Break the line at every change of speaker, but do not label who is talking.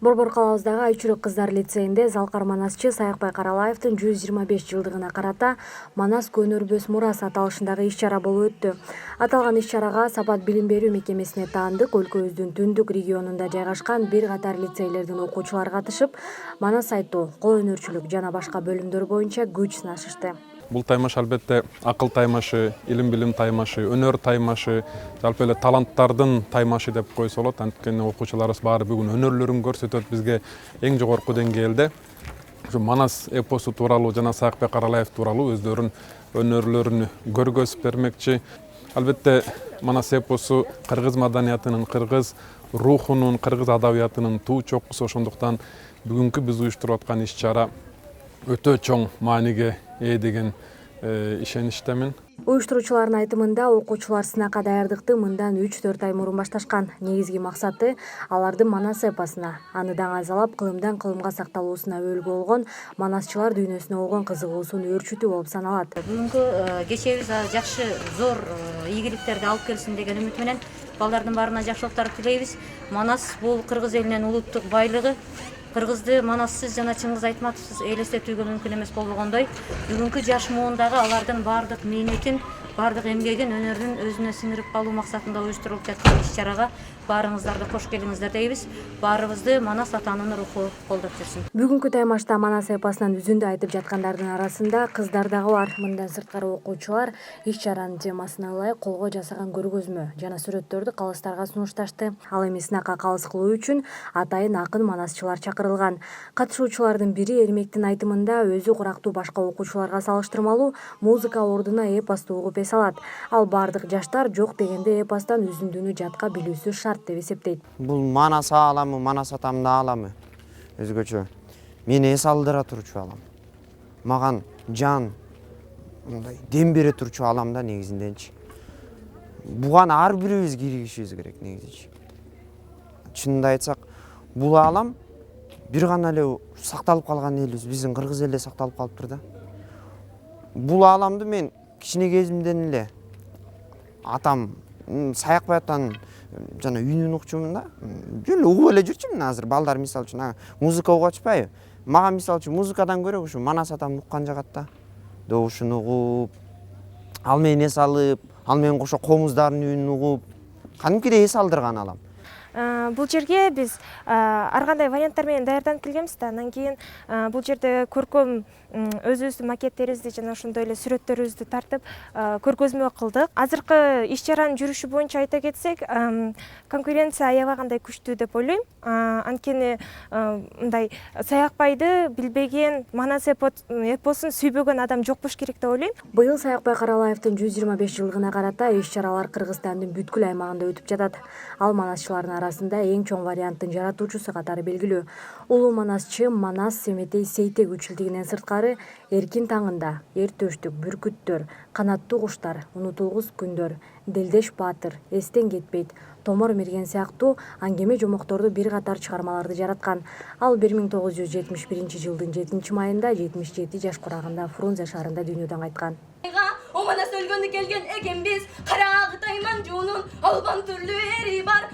Борбор калабыздагы Айчүрөк кыздар лицейинде залкар манасчы Саякбай Каралаевдин 125 жылдыгына карата Манас көнөрбөс мурас аталышындагы иш-чара болуп өттү. Аталган иш-чарага Сапат билим берүү мекемесине таандык өлкөбүздүн түндүк регионунда жайгашкан бир катар лицейлердин окуучулары катышып, манас айтуу, кол өнөрчүлүк жана башка бөлүмдөр боюнча күч сынашышты.
Бул таймаш албетте акыл таймашы, илим билим таймашы, өнөр таймашы, жалпы эле таланттардын таймашы деп койсо болот. Анткени окуучуларыбыз баары бүгүн өнөрлөрүн көрсөтөт бизге эң жогорку деңгээлде. Ушу Манас эпосу тууралуу жана Саякбай Каралаев тууралуу өздөрүнүн өнөрлөрүн көргөзүп бермекчи. Албетте Манас эпосу кыргыз маданиятынын, кыргыз рухунун, кыргыз адабиятынын туу чокусу, ошондуктан бүгүнкү биз уюштуруп аткан иш-чара өтө чоң мааниге ээ деген ишеничтемин.
Уюштуруучулардын айтымында окуучулар сынакка даярдыкты мындан 3-4 ай мурун башташкан. Негизги максаты аларды Манас эпосуна, аны даңазалап кылымдан кылымга сакталуусуна өбөлгө болгон манасчылар дүйнөсүнө болгон кызыгуусун өөрчүтүү болуп саналат.
Бүгүнкү кечебиз жакшы, зор ийгиликтерди алып келсин деген үмүт менен балдардын баарына жакшылыктарды тилейбиз. Манас бул кыргыз элинин улуттук байлыгы. Кыргызды Манассыз жана Чыңгыз Айтматовсуз элестетүүгө мүмкүн эмес болгондой, бүгүнкү жаш муундагы алардын баардык мээнетин, баардык эмгегин, өнөрүн өзүнө сиңирип калуу максатында уюштурулуп жаткан иш-чарага баарыңыздарды кош келиңиздер дейбиз. Баарыбызды Манас атанын руху колдоп жүрсүн.
Бүгүнкү таймашта Манас эпосунан үзүндү айтып жаткандардын арасында кыздар дагы бар. Мындан сырткары окуучулар иш-чаранын темасына ылайык колго жасаган көргөзмө жана сүрөттөрдү калыстарга сунушташты. Ал эми сынакка калыс кылуу үчүн атайын акын манасчылар чакырылган. Катышуучулардын бири Эрмектин айтымында өзү курактуу башка окуучуларга салыштырмалуу музыка ордуна эпосту угуп эс алат. Ал бардык жаштар жок дегенде эпостон үзүндүнү жатка билүүсү шарт деп эсептейт.
Бул Манас ааламы, Манас атамдын ааламы өзгөчө. Мени эс алдыра турчу алам. Маган жан мындай дем бере турчу алам да негизинденчи. Буга ар бирибиз киригишибиз керек негизичи. Чынында айтсак, бул аалам бир гана эле сакталып калган элибиз, биздин кыргыз эле сакталып калыптыр да. Бул ааламды мен кичине кезимден эле атам Саякбай атанын жана үнүн укчумун да. Жөн угуп эле жүрчүмүн азыр. Балдар мисалы үчүн музыка угуп атышпайбы? Мага мисалы үчүн музыкадан көрө ушу Манас атамды уккан жагат да. Добушун угуп, ал менен эс алып, ал менен кошо комуздардын үнүн угуп, кадимкидей эс алдырган алам.
Бул жерге биз ар кандай варианттар менен даярданып келгенбиз да. Андан кийин бул жерде көркөм өзүбүздүн макеттерибизди жана ошондой эле сүрөттөрүбүздү тартып көргөзмө кылдык. Азыркы иш-чаранын жүрүшү боюнча айта кетсек, конкуренция аябагандай күчтүү деп ойлойм. Анткени мындай Саякбайды билбеген, Манас эпосун сүйбөгөн адам жок болуш керек деп ойлойм.
Быйыл Саякбай Каралаевдин 125 жылдыгына карата иш-чаралар Кыргызстандын бүткүл аймагында өтүп жатат. Ал манасчылардын арасында эң чоң варианттын жаратуучусу катары белгилүү. Улуу манасчы Манас Семетей Сейтек үчүлдүгүнөн сырткары Эркин таңында, Эр төштүк, Бүркүттөр, Канаттуу куштар, Унутулгус күндөр, Делдеш Баатыр, Эстен кетпейт, Томор Мерген сыяктуу аңгеме жомокторду бир катар чыгармаларды жараткан. Ал 1971 жылдын 7-майында 77 жаш курагында Фрунзе шаарында дүйнөдөн кайткан.
О Манас өлгөндө келген экенбиз, карагы тайман жуунун албан түрлүү эри бар.